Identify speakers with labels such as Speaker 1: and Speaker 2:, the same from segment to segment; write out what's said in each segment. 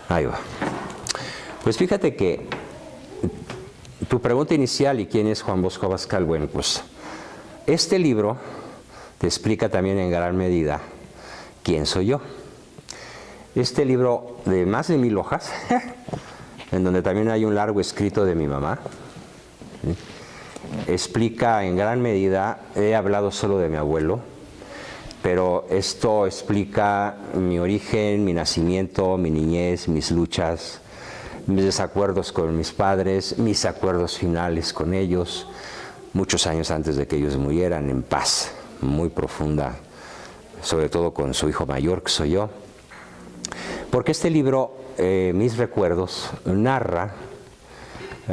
Speaker 1: Ahí va. Pues fíjate que tu pregunta inicial, ¿y quién es Juan Bosco Abascal? Bueno, pues este libro te explica también en gran medida quién soy yo. Este libro de más de 1000 hojas, en donde también hay un largo escrito de mi mamá, explica en gran medida, he hablado solo de mi abuelo, pero esto explica mi origen, mi nacimiento, mi niñez, mis luchas, mis desacuerdos con mis padres, mis acuerdos finales con ellos, muchos años antes de que ellos murieran, en paz muy profunda, sobre todo con su hijo mayor, que soy yo. Porque este libro, Mis Recuerdos, narra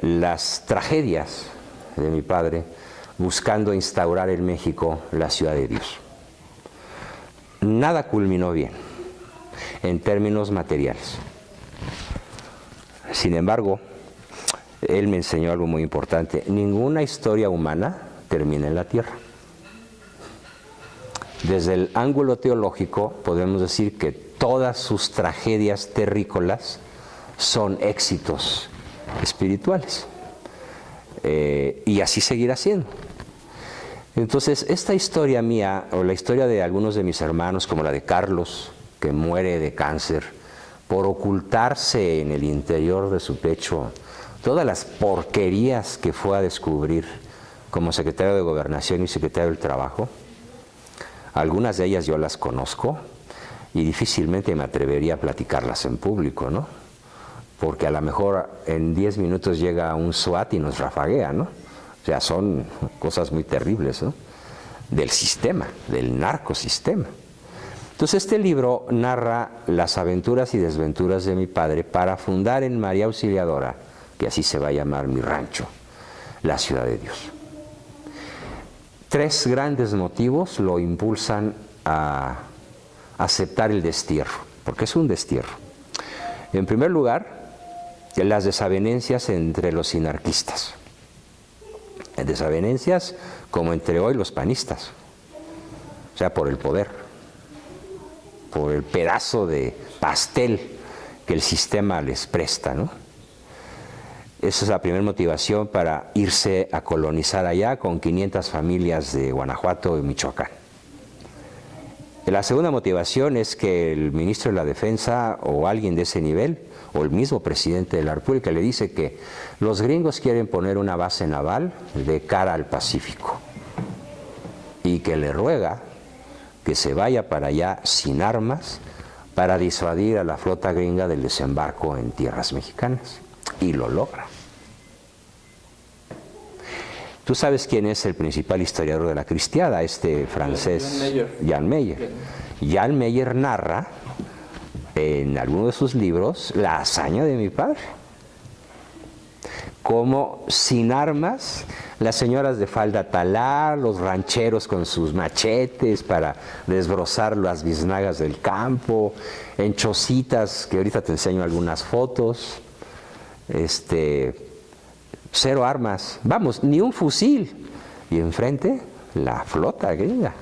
Speaker 1: las tragedias de mi padre buscando instaurar en México la ciudad de Dios. Nada culminó bien en términos materiales. Sin embargo, él me enseñó algo muy importante: ninguna historia humana termina en la tierra. Desde el ángulo teológico podemos decir que todas sus tragedias terrícolas son éxitos espirituales. Y así seguirá siendo. Entonces, esta historia mía, o la historia de algunos de mis hermanos, como la de Carlos, que muere de cáncer, por ocultarse en el interior de su pecho todas las porquerías que fue a descubrir como secretario de Gobernación y secretario del Trabajo, algunas de ellas yo las conozco y difícilmente me atrevería a platicarlas en público, ¿no? Porque a lo mejor en 10 minutos llega un SWAT y nos rafaguea, ¿no? O sea, son cosas muy terribles, ¿no? Del sistema, del narcosistema. Entonces este libro narra las aventuras y desventuras de mi padre para fundar en María Auxiliadora, que así se va a llamar mi rancho, la ciudad de Dios. 3 grandes motivos lo impulsan a aceptar el destierro, porque es un destierro. En primer lugar, las desavenencias entre los sinarquistas. Desavenencias como entre hoy los panistas, o sea, por el poder, por el pedazo de pastel que el sistema les presta, ¿no? Esa es la primera motivación para irse a colonizar allá con 500 familias de Guanajuato y Michoacán. La segunda motivación es que el ministro de la Defensa o alguien de ese nivel, o el mismo presidente de la República, le dice que los gringos quieren poner una base naval de cara al Pacífico y que le ruega que se vaya para allá sin armas para disuadir a la flota gringa del desembarco en tierras mexicanas. Y lo logra. Tú sabes quién es el principal historiador de la cristiada, este francés, Jan Meyer. Jan Meyer narra en alguno de sus libros la hazaña de mi padre. Como sin armas, las señoras de falda talar, los rancheros con sus machetes para desbrozar las biznagas del campo, en chocitas, que ahorita te enseño algunas fotos, cero armas, vamos, ni un fusil. Y enfrente, la flota gringa,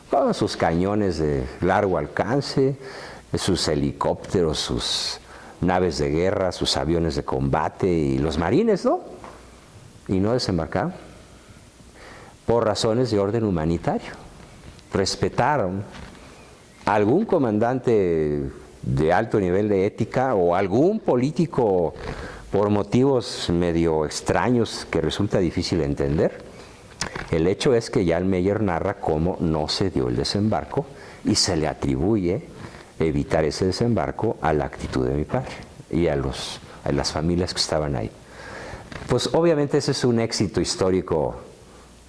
Speaker 1: con sus cañones de largo alcance, sus helicópteros, sus naves de guerra, sus aviones de combate y los marines, ¿no? Y no desembarcaron por razones de orden humanitario. Respetaron a algún comandante de alto nivel de ética o algún político por motivos medio extraños que resulta difícil entender. El hecho es que Jan Meyer narra cómo no se dio el desembarco y se le atribuye evitar ese desembarco a la actitud de mi padre y a las familias que estaban ahí. Pues obviamente ese es un éxito histórico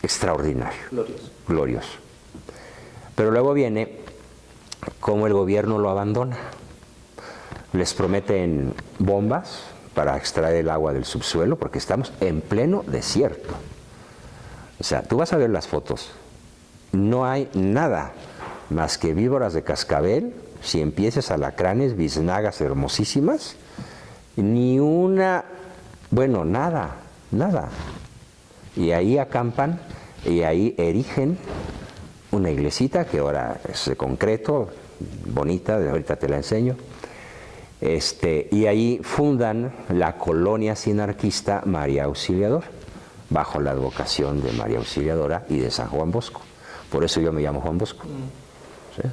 Speaker 1: extraordinario, glorioso. Pero luego viene cómo el gobierno lo abandona. Les prometen bombas para extraer el agua del subsuelo, porque estamos en pleno desierto. O sea, tú vas a ver las fotos, no hay nada más que víboras de cascabel, ciempiezas, alacranes, biznagas hermosísimas, ni una, bueno, nada. Y ahí acampan y ahí erigen una iglesita que ahora es de concreto, bonita, ahorita te la enseño. Y ahí fundan la colonia sinarquista María Auxiliadora, bajo la advocación de María Auxiliadora y de San Juan Bosco. Por eso yo me llamo Juan Bosco. ¿Sí?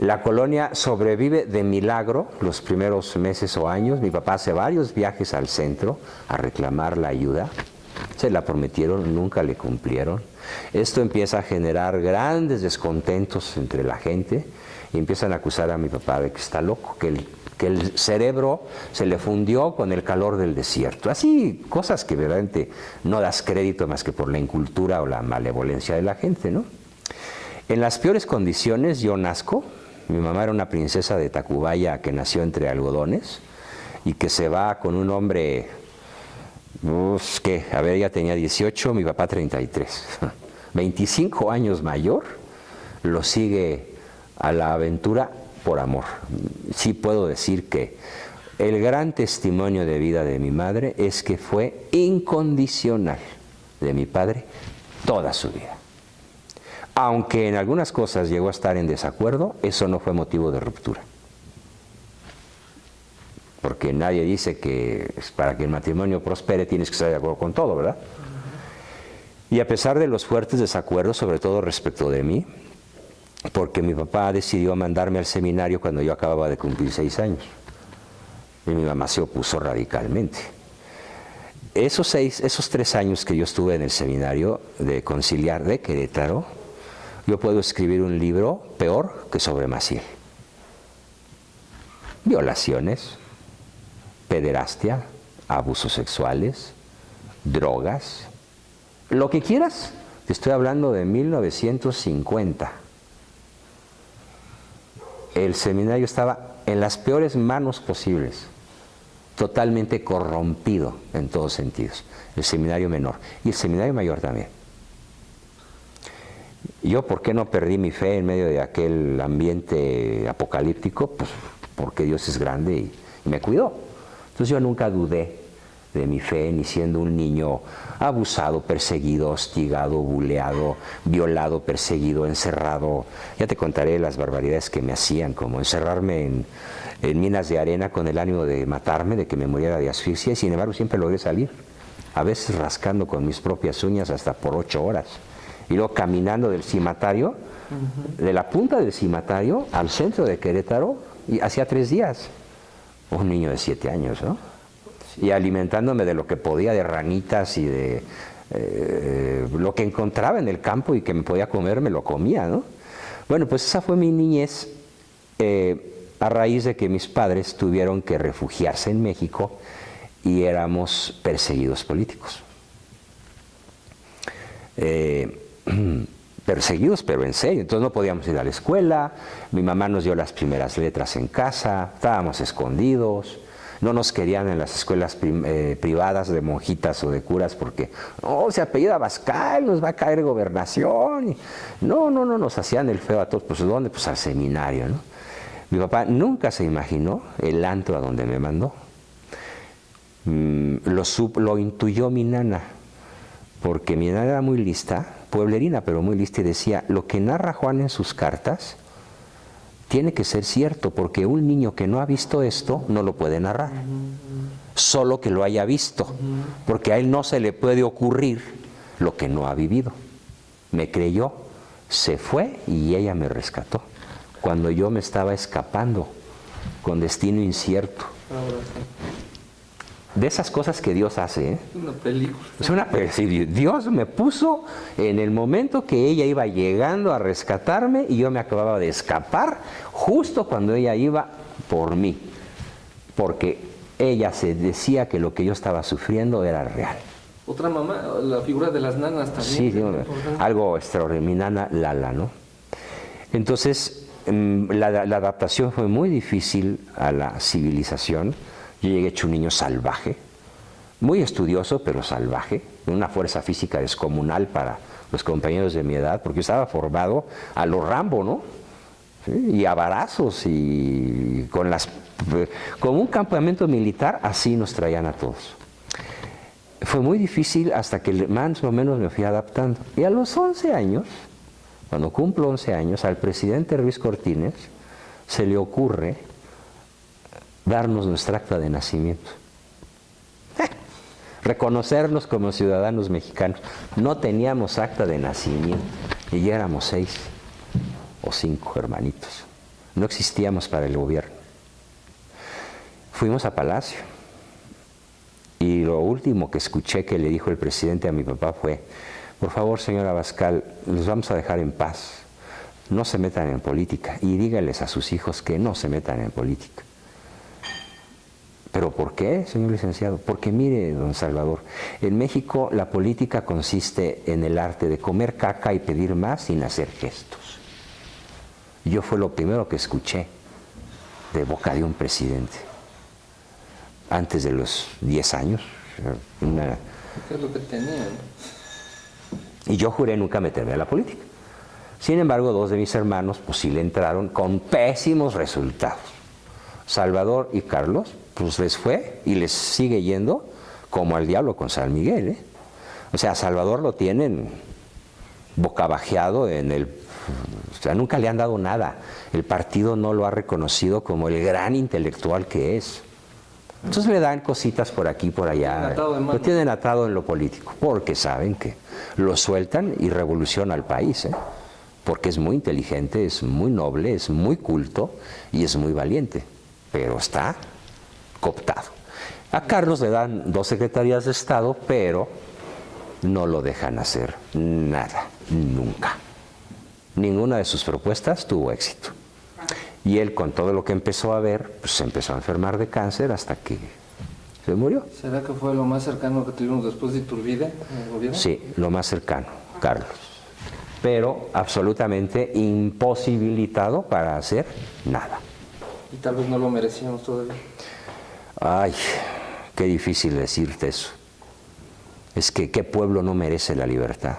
Speaker 1: La colonia sobrevive de milagro los primeros meses o años. Mi papá hace varios viajes al centro a reclamar la ayuda. Se la prometieron, nunca le cumplieron. Esto empieza a generar grandes descontentos entre la gente y empiezan a acusar a mi papá de que está loco, que el cerebro se le fundió con el calor del desierto. Así, cosas que verdaderamente no das crédito más que por la incultura o la malevolencia de la gente, ¿no? En las peores condiciones yo nazco. Mi mamá era una princesa de Tacubaya que nació entre algodones y que se va con un hombre, ella tenía 18, mi papá 33. 25 años mayor, lo sigue a la aventura por amor. Sí puedo decir que el gran testimonio de vida de mi madre es que fue incondicional de mi padre toda su vida. Aunque en algunas cosas llegó a estar en desacuerdo, eso no fue motivo de ruptura. Porque nadie dice que para que el matrimonio prospere tienes que estar de acuerdo con todo, ¿verdad? Y a pesar de los fuertes desacuerdos, sobre todo respecto de mí, porque mi papá decidió mandarme al seminario cuando yo acababa de cumplir 6 años. Y mi mamá se opuso radicalmente. Esos 3 años que yo estuve en el seminario de Conciliar de Querétaro, yo puedo escribir un libro peor que sobre Maciel. Violaciones, pederastia, abusos sexuales, drogas, lo que quieras. Te estoy hablando de 1950. El seminario estaba en las peores manos posibles, totalmente corrompido en todos sentidos. El seminario menor y el seminario mayor también. Yo, ¿por qué no perdí mi fe en medio de aquel ambiente apocalíptico? Pues porque Dios es grande y me cuidó. Entonces yo nunca dudé de mi fe, ni siendo un niño abusado, perseguido, hostigado, buleado, violado, perseguido, encerrado. Ya te contaré las barbaridades que me hacían, como encerrarme en minas de arena con el ánimo de matarme, de que me muriera de asfixia, y sin embargo siempre logré salir, a veces rascando con mis propias uñas hasta por 8 horas. Y luego caminando del cimatario, de la punta del cimatario al centro de Querétaro, y hacía 3 días. Un niño de 7 años, ¿no? Y alimentándome de lo que podía, de ranitas y de lo que encontraba en el campo y que me podía comer, me lo comía, ¿no? Bueno, pues esa fue mi niñez a raíz de que mis padres tuvieron que refugiarse en México y éramos perseguidos políticos. Perseguidos, pero en serio. Entonces no podíamos ir a la escuela, mi mamá nos dio las primeras letras en casa, estábamos escondidos, no nos querían en las escuelas privadas de monjitas o de curas porque, se apellida Abascal, nos va a caer gobernación. No, nos hacían el feo a todos. Pues ¿dónde? Pues al seminario, ¿no? Mi papá nunca se imaginó el antro a donde me mandó. Lo intuyó mi nana, porque mi nana era muy lista, pueblerina, pero muy lista, y decía, lo que narra Juan en sus cartas tiene que ser cierto, porque un niño que no ha visto esto no lo puede narrar, solo que lo haya visto, porque a él no se le puede ocurrir lo que no ha vivido. Me creyó, se fue y ella me rescató, cuando yo me estaba escapando, con destino incierto.
Speaker 2: Ahora sí.
Speaker 1: De esas cosas que Dios hace, ¿eh?
Speaker 2: Una película.
Speaker 1: Es una película. Dios me puso en el momento que ella iba llegando a rescatarme y yo me acababa de escapar justo cuando ella iba por mí, porque ella se decía que lo que yo estaba sufriendo era real.
Speaker 2: Otra mamá, la figura de las nanas también.
Speaker 1: Sí, algo extraordinario, mi nana Lala, ¿no? Entonces, la adaptación fue muy difícil a la civilización. Yo llegué hecho un niño salvaje, muy estudioso, pero salvaje, con una fuerza física descomunal para los compañeros de mi edad, porque yo estaba formado a lo Rambo, ¿no? ¿Sí? Y a varazos, y como un campamento militar, así nos traían a todos. Fue muy difícil hasta que más o menos me fui adaptando. Y a los 11 años, cuando cumplo 11 años, al presidente Ruiz Cortines se le ocurre darnos nuestra acta de nacimiento. Reconocernos como ciudadanos mexicanos. No teníamos acta de nacimiento y ya éramos 6 o 5 hermanitos. No existíamos para el gobierno. Fuimos a Palacio y lo último que escuché que le dijo el presidente a mi papá fue: por favor, señor Abascal, los vamos a dejar en paz. No se metan en política y dígales a sus hijos que no se metan en política. ¿Pero por qué, señor licenciado? Porque mire, don Salvador, en México la política consiste en el arte de comer caca y pedir más sin hacer gestos. Yo fue lo primero que escuché de boca de un presidente. Antes de los 10 años.
Speaker 2: ¿Qué es lo que tenía, no?
Speaker 1: Y yo juré nunca meterme a la política. Sin embargo, 2 de mis hermanos pues sí le entraron con pésimos resultados. Salvador y Carlos, pues les fue y les sigue yendo como al diablo con San Miguel, ¿eh? O sea, a Salvador lo tienen bocabajeado en el... O sea, nunca le han dado nada. El partido no lo ha reconocido como el gran intelectual que es. Entonces le dan cositas por aquí, por allá. Lo tienen atado en lo político, porque saben que lo sueltan y revoluciona al país, ¿eh? Porque es muy inteligente, es muy noble, es muy culto y es muy valiente. Pero está cooptado. A Carlos le dan 2 secretarías de Estado, pero no lo dejan hacer nada, nunca. Ninguna de sus propuestas tuvo éxito. Y él, con todo lo que empezó a ver, pues se empezó a enfermar de cáncer hasta que se murió.
Speaker 2: ¿Será que fue lo más cercano que tuvimos después de Iturbide en el gobierno?
Speaker 1: Sí, lo más cercano, Carlos. Pero absolutamente imposibilitado para hacer nada.
Speaker 2: Y tal vez no lo merecíamos todavía.
Speaker 1: Ay, qué difícil decirte eso. Es que ¿qué pueblo no merece la libertad?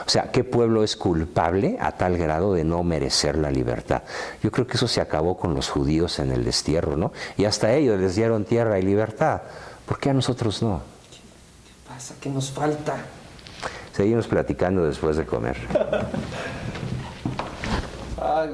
Speaker 1: O sea, ¿qué pueblo es culpable a tal grado de no merecer la libertad? Yo creo que eso se acabó con los judíos en el destierro, ¿no? Y hasta a ellos les dieron tierra y libertad. ¿Por qué a nosotros no?
Speaker 2: ¿Qué pasa? ¿Qué nos falta?
Speaker 1: Seguimos platicando después de comer.
Speaker 2: Ay,